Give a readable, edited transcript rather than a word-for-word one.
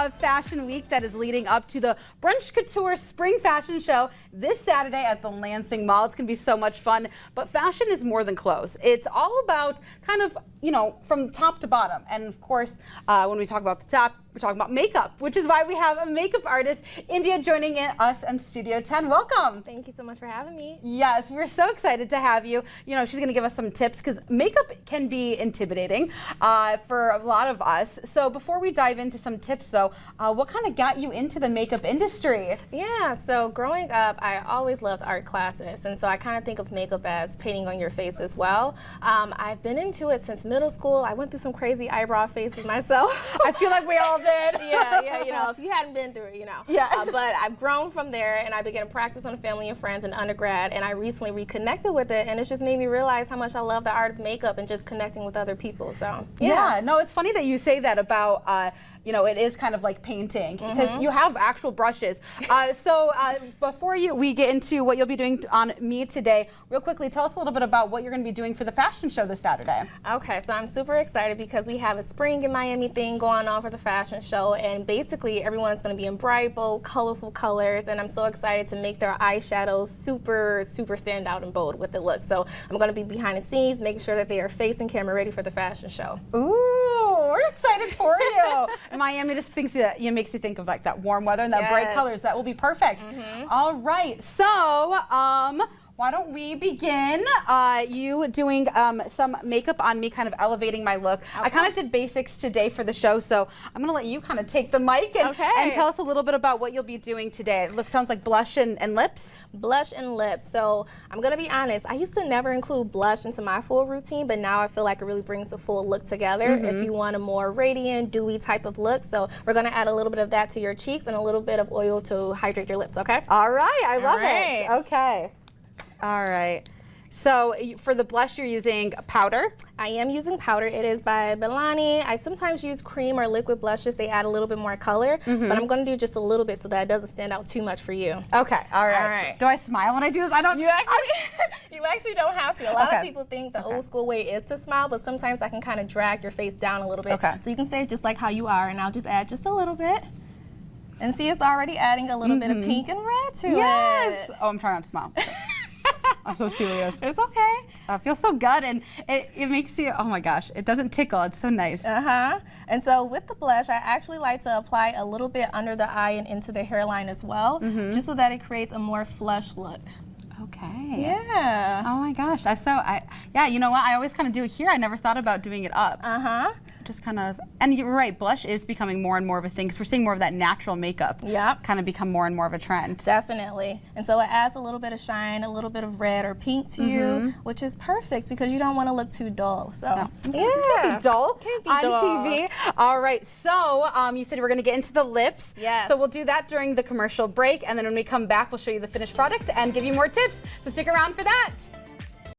of Fashion Week that is leading up to the Brunch Couture Spring Fashion Show this Saturday at the Lansing Mall. It's going to be so much fun, but fashion is more than clothes. It's all about kind of, from top to bottom. And of course, when we talk about the top, we're talking about makeup, which is why we have a makeup artist, India, joining us in Studio 10. Welcome. Thank you so much for having me. Yes, we're so excited to have you. She's going to give us some tips because makeup can be intimidating for a lot of us. So before we dive into some tips, though, what kind of got you into the makeup industry? Yeah, so growing up, I always loved art classes, and so I kind of think of makeup as painting on your face as well. I've been into it since middle school. I went through some crazy eyebrow phases myself. I feel like we all did. Yeah, if you hadn't been through it, Yes. But I've grown from there, and I began to practice on Family and Friends in undergrad, and I recently reconnected with it, and it's just made me realize how much I love the art of makeup and just connecting with other people. So yeah, no, it's funny that you say that about it is kind of like painting because you have actual brushes. So before we get into what you'll be doing on me today, real quickly, tell us a little bit about what you're going to be doing for the fashion show this Saturday. Okay, so I'm super excited because we have a Spring in Miami thing going on for the fashion show, and basically everyone is going to be in bright, bold, colorful colors, and I'm so excited to make their eyeshadows super, super stand out and bold with the look. So I'm going to be behind the scenes, making sure that they are facing camera ready for the fashion show. Ooh, we're excited for you. Miami just makes you think of like that warm weather and that bright colors. That will be perfect. All right, so why don't we begin you doing some makeup on me, kind of elevating my look. Okay. I kind of did basics today for the show, so I'm going to let you kind of take the mic and tell us a little bit about what you'll be doing today. It sounds like blush and lips. Blush and lips. So I'm going to be honest, I used to never include blush into my full routine, but now I feel like it really brings the full look together if you want a more radiant, dewy type of look. So we're going to add a little bit of that to your cheeks and a little bit of oil to hydrate your lips, okay? All right, I love it. Okay. All right. So for the blush, you're using powder? I am using powder. It is by Milani. I sometimes use cream or liquid blushes. They add a little bit more color, but I'm going to do just a little bit so that it doesn't stand out too much for you. Okay. All right. Do I smile when I do this? I don't. You actually don't have to. A lot of people think the old school way is to smile, but sometimes I can kind of drag your face down a little bit. Okay. So you can say it just like how you are, and I'll just add just a little bit. And see, it's already adding a little bit of pink and red to it. Yes. Oh, I'm trying not to smile. I'm so serious. It's okay. It feels so good, and it makes you, oh my gosh, it doesn't tickle. It's so nice. And so with the blush, I actually like to apply a little bit under the eye and into the hairline as well, just so that it creates a more flush look. Okay. Yeah. Oh my gosh. Yeah, you know what? I always kind of do it here. I never thought about doing it up. Just kind of, and you're right, blush is becoming more and more of a thing because we're seeing more of that natural makeup kind of become more and more of a trend. Definitely. And so it adds a little bit of shine, a little bit of red or pink to you, which is perfect because you don't want to look too dull. So can't be dull on dull. TV. All right, so you said we're going to get into the lips. Yes. So we'll do that during the commercial break, and then when we come back, we'll show you the finished product and give you more tips. So stick around for that.